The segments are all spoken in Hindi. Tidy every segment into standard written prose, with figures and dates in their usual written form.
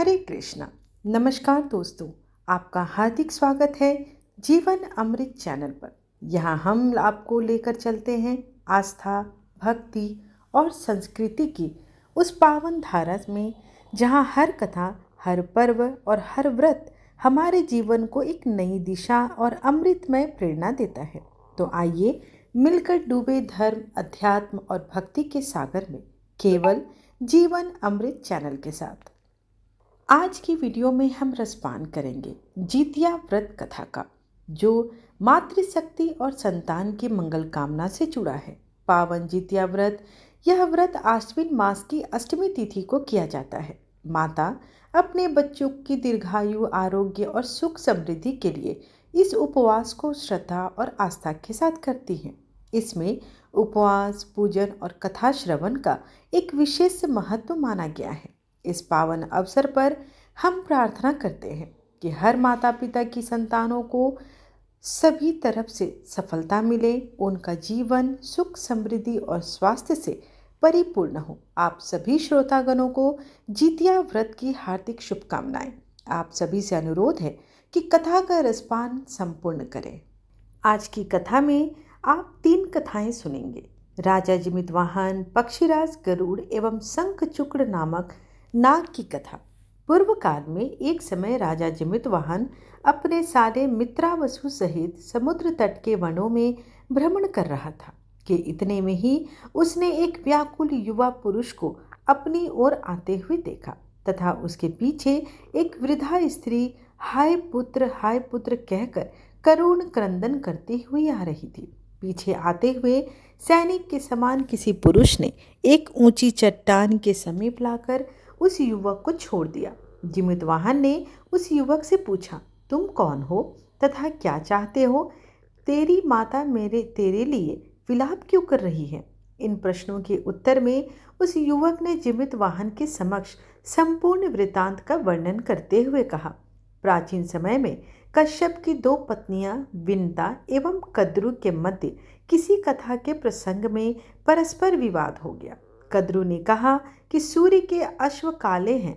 हरे कृष्णा। नमस्कार दोस्तों, आपका हार्दिक स्वागत है जीवन अमृत चैनल पर। यहाँ हम आपको लेकर चलते हैं आस्था, भक्ति और संस्कृति की उस पावन धारा में जहाँ हर कथा, हर पर्व और हर व्रत हमारे जीवन को एक नई दिशा और अमृतमय प्रेरणा देता है। तो आइए मिलकर डूबे धर्म, अध्यात्म और भक्ति के सागर में, केवल जीवन अमृत चैनल के साथ। आज की वीडियो में हम रसपान करेंगे जितिया व्रत कथा का, जो मातृशक्ति और संतान की मंगल कामना से जुड़ा है। पावन जितिया व्रत, यह व्रत आश्विन मास की अष्टमी तिथि को किया जाता है। माता अपने बच्चों की दीर्घायु, आरोग्य और सुख समृद्धि के लिए इस उपवास को श्रद्धा और आस्था के साथ करती हैं। इसमें उपवास, पूजन और कथा श्रवण का एक विशेष महत्व माना गया है। इस पावन अवसर पर हम प्रार्थना करते हैं कि हर माता पिता की संतानों को सभी तरफ से सफलता मिले, उनका जीवन सुख, समृद्धि और स्वास्थ्य से परिपूर्ण हो। आप सभी श्रोतागणों को जितिया व्रत की हार्दिक शुभकामनाएं। आप सभी से अनुरोध है कि कथा का रसपान संपूर्ण करें। आज की कथा में आप 3 कथाएं सुनेंगे। राजा जिमितवाहन, पक्षीराज गरुड़ एवं शंखचूक्र नामक नाग की कथा। पूर्व काल में एक समय राजा जिमितवाहन अपने सारे मित्रावसु सहित समुद्र तट के वनों में भ्रमण कर रहा था कि इतने में ही उसने एक व्याकुल युवा पुरुष को अपनी ओर आते हुए देखा तथा उसके पीछे एक वृद्धा स्त्री हाय पुत्र कहकर करुण क्रंदन करती हुई आ रही थी। पीछे आते हुए सैनिक के समान किसी पुरुष ने एक ऊंची चट्टान के समीप लाकर उस युवक को छोड़ दिया। जिमितवाहन ने उस युवक से पूछा, तुम कौन हो तथा क्या चाहते हो? तेरी माता तेरे लिए विलाप क्यों कर रही है? इन प्रश्नों के उत्तर में उस युवक ने जिमितवाहन के समक्ष संपूर्ण वृतांत का वर्णन करते हुए कहा, प्राचीन समय में कश्यप की 2 पत्नियां विनता एवं कद्रु के मध्य किसी कथा के प्रसंग में परस्पर विवाद हो गया। कद्रु ने कहा कि सूर्य के अश्व काले हैं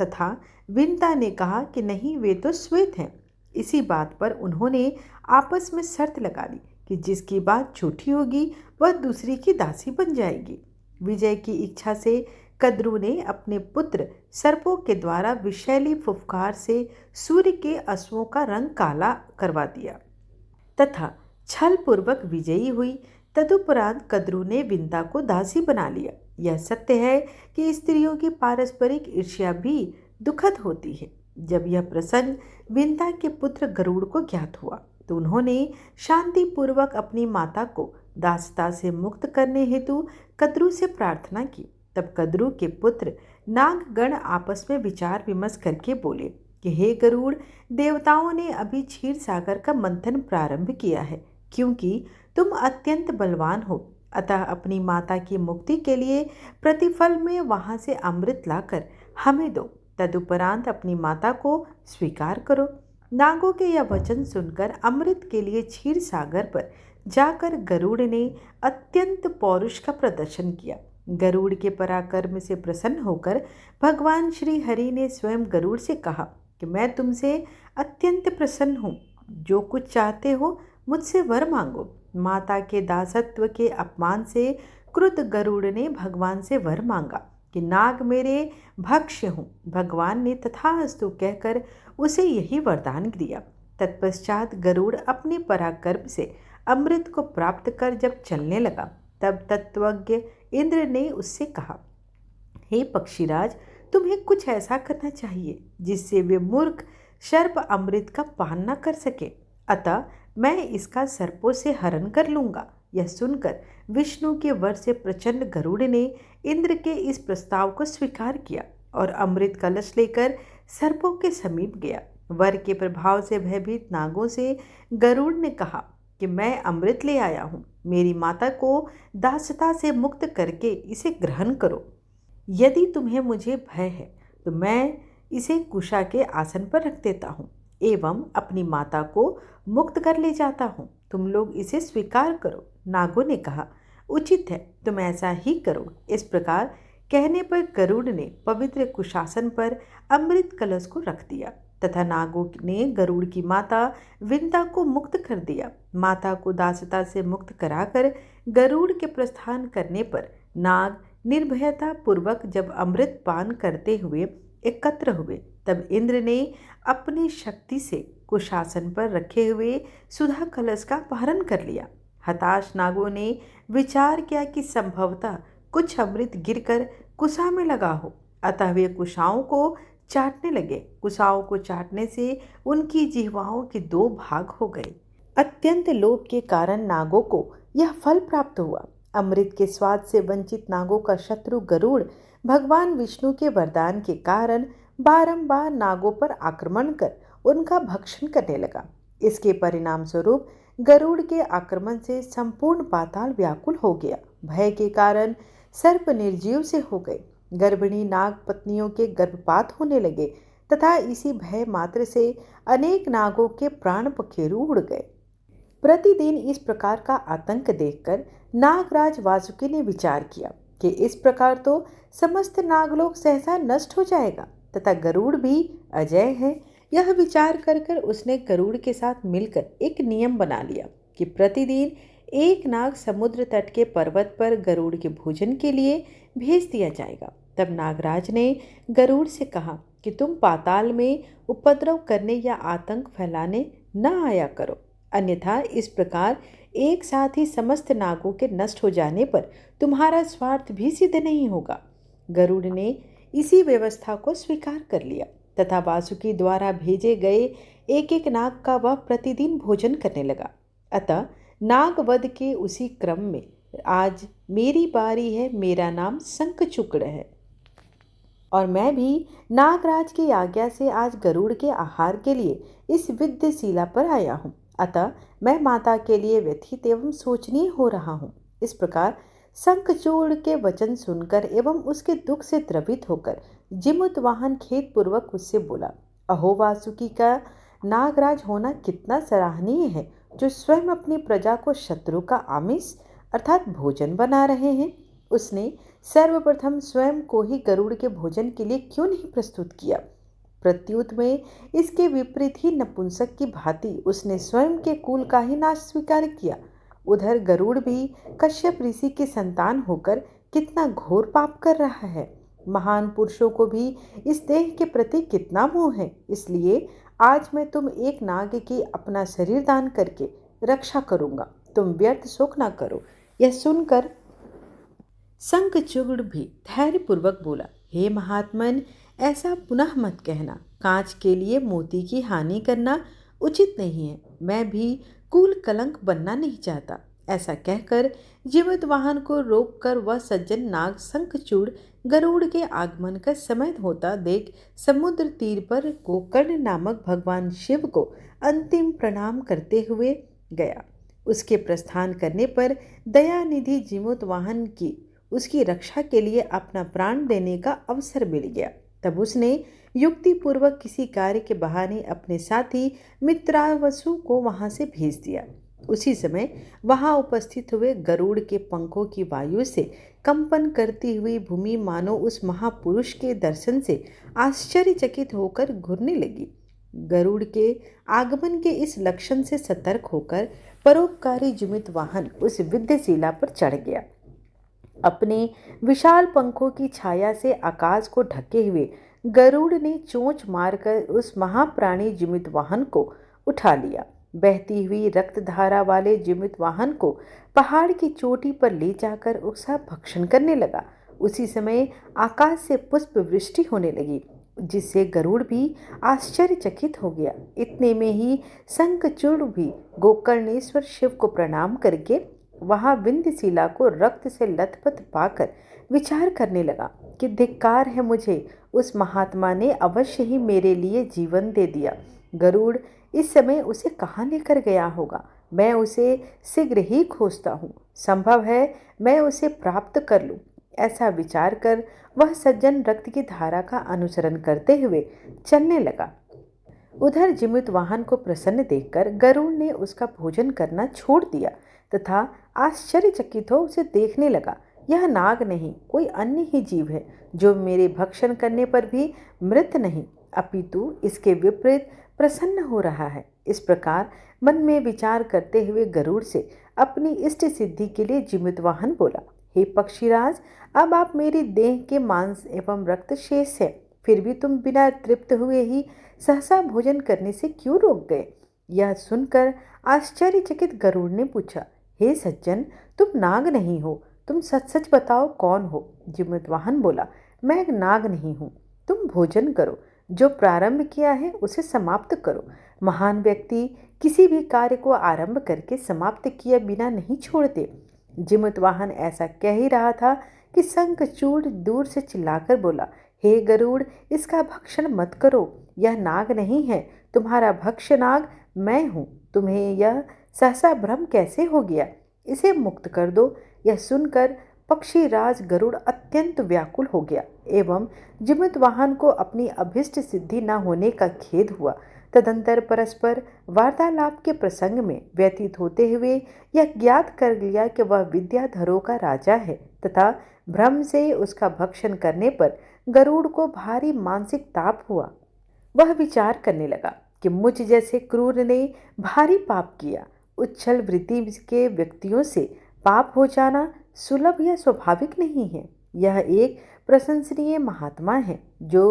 तथा विनता ने कहा कि नहीं, वे तो श्वेत हैं। इसी बात पर उन्होंने आपस में शर्त लगा ली कि जिसकी बात झूठी होगी वह दूसरी की दासी बन जाएगी। विजय की इच्छा से कद्रु ने अपने पुत्र सर्पों के द्वारा विषैली फुफकार से सूर्य के अश्वों का रंग काला करवा दिया तथा छल पूर्वक विजयी हुई। तदुपरांत कद्रु ने विनता को दासी बना लिया। यह सत्य है कि स्त्रियों की पारस्परिक ईर्ष्या भी दुखद होती है। जब यह प्रसंग विनता के पुत्र गरुड़ को ज्ञात हुआ तो उन्होंने शांति पूर्वक अपनी माता को दासता से मुक्त करने हेतु कद्रु से प्रार्थना की। तब कद्रु के पुत्र नागगण आपस में विचार विमर्श करके बोले कि हे गरुड़, देवताओं ने अभी क्षीर सागर का मंथन प्रारंभ किया है, क्योंकि तुम अत्यंत बलवान हो। अतः अपनी माता की मुक्ति के लिए प्रतिफल में वहां से अमृत लाकर हमें दो। तदुपरांत अपनी माता को स्वीकार करो। नागों के यह वचन सुनकर अमृत के लिए क्षीर सागर पर जाकर गरुड़ ने अत्यंत पौरुष का प्रदर्शन किया। गरुड़ के पराक्रम से प्रसन्न होकर भगवान श्री हरि ने स्वयं गरुड़ से कहा कि मैं तुमसे अत्यंत प्रसन्न हूँ, जो कुछ चाहते हो मुझसे वर मांगो। माता के दासत्व के अपमान से क्रुद्ध गरुड़ ने भगवान से वर मांगा कि नाग मेरे भक्ष्य हूँ। भगवान ने तथास्तु कहकर उसे यही वरदान दिया। तत्पश्चात गरुड़ अपने पराक्रम से अमृत को प्राप्त कर जब चलने लगा, तब तत्वज्ञ इंद्र ने उससे कहा, हे पक्षीराज, तुम्हें कुछ ऐसा करना चाहिए जिससे वे मूर्ख सर्प अमृत का पान न कर सके। अतः मैं इसका सर्पों से हरण कर लूंगा। यह सुनकर विष्णु के वर से प्रचंड गरुड़ ने इंद्र के इस प्रस्ताव को स्वीकार किया और अमृत कलश लेकर सर्पों के समीप गया। वर के प्रभाव से भयभीत नागों से गरुड़ ने कहा कि मैं अमृत ले आया हूँ, मेरी माता को दासता से मुक्त करके इसे ग्रहण करो। यदि तुम्हें मुझे भय है तो मैं इसे कुशा के आसन पर रख देता हूँ एवं अपनी माता को मुक्त कर ले जाता हूँ। तुम लोग इसे स्वीकार करो। नागों ने कहा, उचित है, तुम ऐसा ही करो। इस प्रकार कहने पर गरुड़ ने पवित्र कुशासन पर अमृत कलश को रख दिया तथा नागों ने गरुड़ की माता विंदा को मुक्त कर दिया। माता को दासता से मुक्त कराकर गरुड़ के प्रस्थान करने पर नाग निर्भयता पूर्वक जब अमृत पान करते हुए एकत्र हुए, तब इंद्र ने अपनी शक्ति से कुशासन पर रखे हुए सुधा कलश का अपहरण कर लिया। हताश नागों ने विचार किया कि संभवतः कुछ अमृत गिरकर कुशा में लगा हो, अतः वे कुशाओं को चाटने लगे। कुशाओं को चाटने से उनकी जिह्वाओं के दो भाग हो गए। अत्यंत लोभ के कारण नागों को यह फल प्राप्त हुआ। अमृत के स्वाद से वंचित नागों का शत्रु गरुड़ भगवान विष्णु के वरदान के कारण बारंबार नागों पर आक्रमण कर उनका भक्षण करने लगा। इसके परिणाम स्वरूप गरुड़ के आक्रमण से संपूर्ण पाताल व्याकुल हो गया। भय के कारण सर्प निर्जीव से हो गए। गर्भिणी नाग पत्नियों के गर्भपात होने लगे तथा इसी भय मात्र से अनेक नागों के प्राण पखेरु उड़ गए। प्रतिदिन इस प्रकार का आतंक देखकर नागराज वासुकी ने विचार किया कि इस प्रकार तो समस्त नागलोक सहसा नष्ट हो जाएगा तथा गरुड़ भी अजय है। यह विचार कर उसने गरुड़ के साथ मिलकर एक नियम बना लिया कि प्रतिदिन एक नाग समुद्र तट के पर्वत पर गरुड़ के भोजन के लिए भेज दिया जाएगा। तब नागराज ने गरुड़ से कहा कि तुम पाताल में उपद्रव करने या आतंक फैलाने न आया करो, अन्यथा इस प्रकार एक साथ ही समस्त नागों के नष्ट हो जाने पर तुम्हारा स्वार्थ भी सिद्ध नहीं होगा। गरुड़ ने इसी व्यवस्था को स्वीकार कर लिया तथा वासुकी द्वारा भेजे गए एक एक नाग का वह प्रतिदिन भोजन करने लगा। अतः नागवध के उसी क्रम में आज मेरी बारी है। मेरा नाम शंखचूड़ है और मैं भी नागराज की आज्ञा से आज गरुड़ के आहार के लिए इस विद्यशिला पर आया हूँ। अतः मैं माता के लिए व्यथित एवं सोचनीय हो रहा हूँ। इस प्रकार शंखचूड़ के वचन सुनकर एवं उसके दुख से द्रवित होकर जिमुत वाहन खेद पूर्वक उससे बोला, अहो वासुकी का नागराज होना कितना सराहनीय है, जो स्वयं अपनी प्रजा को शत्रु का आमिष अर्थात भोजन बना रहे हैं। उसने सर्वप्रथम स्वयं को ही गरुड़ के भोजन के लिए क्यों नहीं प्रस्तुत किया? प्रत्युत में इसके विपरीत ही नपुंसक की भांति उसने स्वयं के कुल का ही नाश स्वीकार किया। उधर गरुड़ भी कश्यप ऋषि की संतान होकर कितना घोर पाप कर रहा है। महान पुरुषों को भी इस देह के प्रति कितना मोह है। इसलिए आज मैं तुम एक नाग की अपना शरीर दान करके रक्षा करूंगा। तुम व्यर्थ शोक ना करो। यह सुनकर शंखचूड़ भी धैर्यपूर्वक बोला, हे महात्मन, ऐसा पुनः मत कहना। कांच के लिए मोती की हानि करना उचित नहीं है। मैं भी कुल कलंक बनना नहीं चाहता। ऐसा कहकर जीवित वाहन को रोककर वह सज्जन नाग शंखचूड़ गरुड़ के आगमन का समय होता देख समुद्र तीर पर गोकर्ण नामक भगवान शिव को अंतिम प्रणाम करते हुए गया। उसके प्रस्थान करने पर दयानिधि जीमुत वाहन की उसकी रक्षा के लिए अपना प्राण देने का अवसर मिल गया। तब उसने युक्तिपूर्वक किसी कार्य के बहाने अपने साथी मित्रावसु को वहां से भेज दिया। उसी समय वहां उपस्थित हुए गरुड़ के पंखों की वायु से कंपन करती हुई भूमि मानो उस महापुरुष के दर्शन से आश्चर्यचकित होकर घूरने लगी। गरुड़ के आगमन के इस लक्षण से सतर्क होकर परोपकारी जिमित वाहन उस विद्यशिला पर चढ़ गया। अपने विशाल पंखों की छाया से आकाश को ढके हुए गरुड़ ने चोंच मारकर उस महाप्राणी जिमित वाहन को उठा लिया। बहती हुई रक्तधारा वाले जिमित वाहन को पहाड़ की चोटी पर ले जाकर उसका भक्षण करने लगा। उसी समय आकाश से पुष्प वृष्टि होने लगी, जिससे गरुड़ भी आश्चर्यचकित हो गया। इतने में ही शंखचूड़ भी गोकर्णेश्वर शिव को प्रणाम करके वहां विंध्यशिला को रक्त से लथपथ पाकर विचार करने लगा कि धिक्कार है मुझे, उस महात्मा ने अवश्य ही मेरे लिए जीवन दे दिया। गरुड़ इस समय उसे कहाँ लेकर गया होगा? मैं उसे शीघ्र ही खोजता हूँ। संभव है मैं उसे प्राप्त कर लूँ। ऐसा विचार कर वह सज्जन रक्त की धारा का अनुसरण करते हुए चलने लगा। उधर जिमित वाहन को प्रसन्न देखकर गरुड़ ने उसका भोजन करना छोड़ दिया तथा आश्चर्यचकित हो उसे देखने लगा। यह नाग नहीं, कोई अन्य ही जीव है जो मेरे भक्षण करने पर भी मृत नहीं, अपितु इसके विपरीत प्रसन्न हो रहा है। इस प्रकार मन में विचार करते हुए गरुड़ से अपनी इष्ट सिद्धि के लिए जीवितवाहन बोला, हे पक्षीराज, अब आप मेरी देह के मांस एवं रक्त शेष है, फिर भी तुम बिना तृप्त हुए ही सहसा भोजन करने से क्यों रोक गए? यह सुनकर आश्चर्यचकित गरुड़ ने पूछा, हे सज्जन, तुम नाग नहीं हो, तुम सच सच बताओ कौन हो? जीवितवाहन बोला, मैं एक नाग नहीं हूँ, तुम भोजन करो, जो प्रारंभ किया है उसे समाप्त करो। महान व्यक्ति किसी भी कार्य को आरंभ करके समाप्त किए बिना नहीं छोड़ते। जीवितवाहन ऐसा कह ही रहा था कि शंखचूड़ दूर से चिल्लाकर बोला, हे गरुड़, इसका भक्षण मत करो, यह नाग नहीं है, तुम्हारा भक्ष्य नाग मैं हूँ। तुम्हें यह सहसा भ्रम कैसे हो गया? इसे मुक्त कर दो। यह सुनकर पक्षीराज गरुड़ अत्यंत व्याकुल हो गया एवं जीवितवाहन को अपनी अभिष्ट सिद्धि न होने का खेद हुआ। तदंतर परस्पर वार्तालाप के प्रसंग में व्यतीत होते हुए यह ज्ञात कर लिया कि वह विद्याधरों का राजा है तथा भ्रम से उसका भक्षण करने पर गरुड़ को भारी मानसिक ताप हुआ। वह विचार करने लगा कि मुझ जैसे क्रूर ने भारी पाप किया। उच्छल वृत्ति के व्यक्तियों से पाप हो जाना सुलभ या स्वाभाविक नहीं है। यह एक प्रशंसनीय महात्मा है जो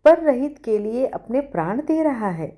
पररहित के लिए अपने प्राण दे रहा है।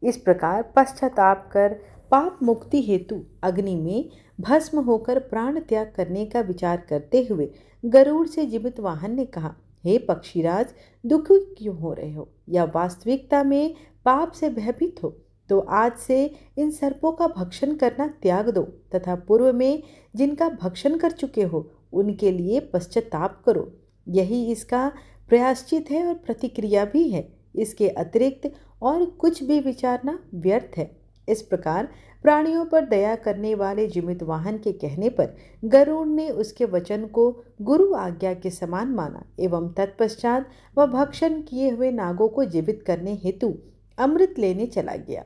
इस प्रकार पश्चाताप कर पाप मुक्ति हेतु अग्नि में भस्म होकर प्राण त्याग करने का विचार करते हुए गरुड़ से जीवितवाहन ने कहा, हे पक्षीराज, दुखी क्यों हो रहे हो? या वास्तविकता में पाप से भयभीत हो तो आज से इन सर्पों का भक्षण करना त्याग दो तथा पूर्व में जिनका भक्षण कर चुके हो उनके लिए पश्चाताप करो। यही इसका प्रायश्चित है और प्रतिक्रिया भी है। इसके अतिरिक्त और कुछ भी विचारना व्यर्थ है। इस प्रकार प्राणियों पर दया करने वाले जीवितवाहन के कहने पर गरुड़ ने उसके वचन को गुरु आज्ञा के समान माना एवं तत्पश्चात वह भक्षण किए हुए नागों को जीवित करने हेतु अमृत लेने चला गया।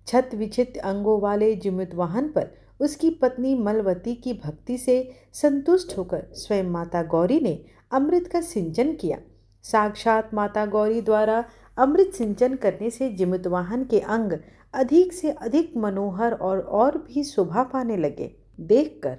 छत विचित अंगों वाले जीवितवाहन पर उसकी पत्नी मलवती की भक्ति से संतुष्ट होकर स्वयं माता गौरी ने अमृत का सिंचन किया। साक्षात माता गौरी द्वारा अमृत सिंचन करने से जीवितवाहन के अंग अधिक से अधिक मनोहर और भी शोभा पाने लगे। देखकर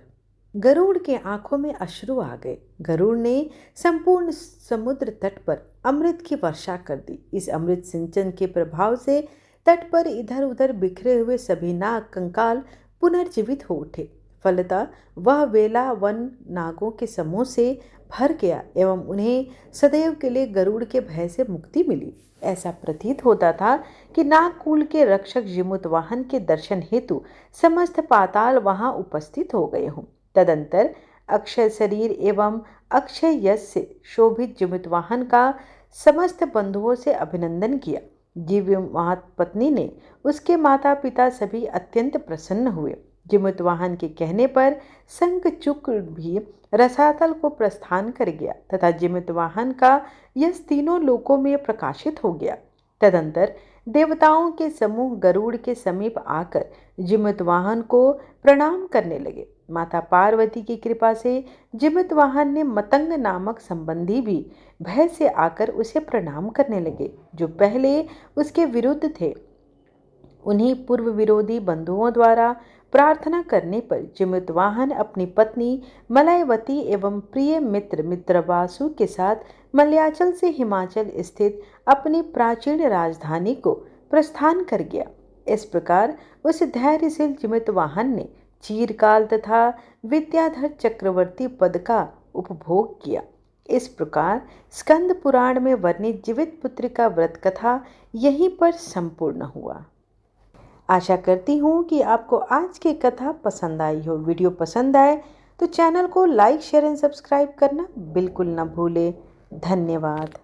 गरुड़ के आंखों में अश्रु आ गए। गरुड़ ने संपूर्ण समुद्र तट पर अमृत की वर्षा कर दी। इस अमृत सिंचन के प्रभाव से तट पर इधर उधर बिखरे हुए सभी नाग कंकाल पुनर्जीवित हो उठे। फलतः वह वेला वन नागों के समूह से भर गया एवं उन्हें सदैव के लिए गरुड़ के भय से मुक्ति मिली। ऐसा प्रतीत होता था कि नागकुल के रक्षक जीवितवाहन के दर्शन हेतु समस्त पाताल वहां उपस्थित हो गए हों। तदंतर अक्षय शरीर एवं अक्षय यश से शोभित जीवितवाहन का समस्त बंधुओं से अभिनंदन किया। जीवित पत्नी ने उसके माता पिता सभी अत्यंत प्रसन्न हुए। जीवितवाहन के कहने पर शंखचूड़ भी रसातल को प्रस्थान कर गया तथा जीवितवाहन का यश तीनों लोकों में प्रकाशित हो गया। तदंतर देवताओं के समूह गरुड़ के समीप आकर जीवितवाहन को प्रणाम करने लगे। माता पार्वती की कृपा से जीवितवाहन ने मतंग नामक संबंधी भी भय से आकर उसे प्रणाम करने लगे, जो पहले उसके विरुद्ध थे। उन्हीं पूर्व विरोधी बंधुओं द्वारा प्रार्थना करने पर जीवितवाहन अपनी पत्नी मलयवती एवं प्रिय मित्र मित्रवासु के साथ मलयाचल से हिमाचल स्थित अपनी प्राचीन राजधानी को प्रस्थान कर गया। इस प्रकार उस धैर्यशील जीवितवाहन ने चीरकाल तथा विद्याधर चक्रवर्ती पद का उपभोग किया। इस प्रकार स्कंद पुराण में वर्णित जीवित पुत्र का व्रत कथा यहीं पर संपूर्ण हुआ। आशा करती हूँ कि आपको आज की कथा पसंद आई हो। वीडियो पसंद आए तो चैनल को लाइक, शेयर एंड सब्सक्राइब करना बिल्कुल ना भूलें। धन्यवाद।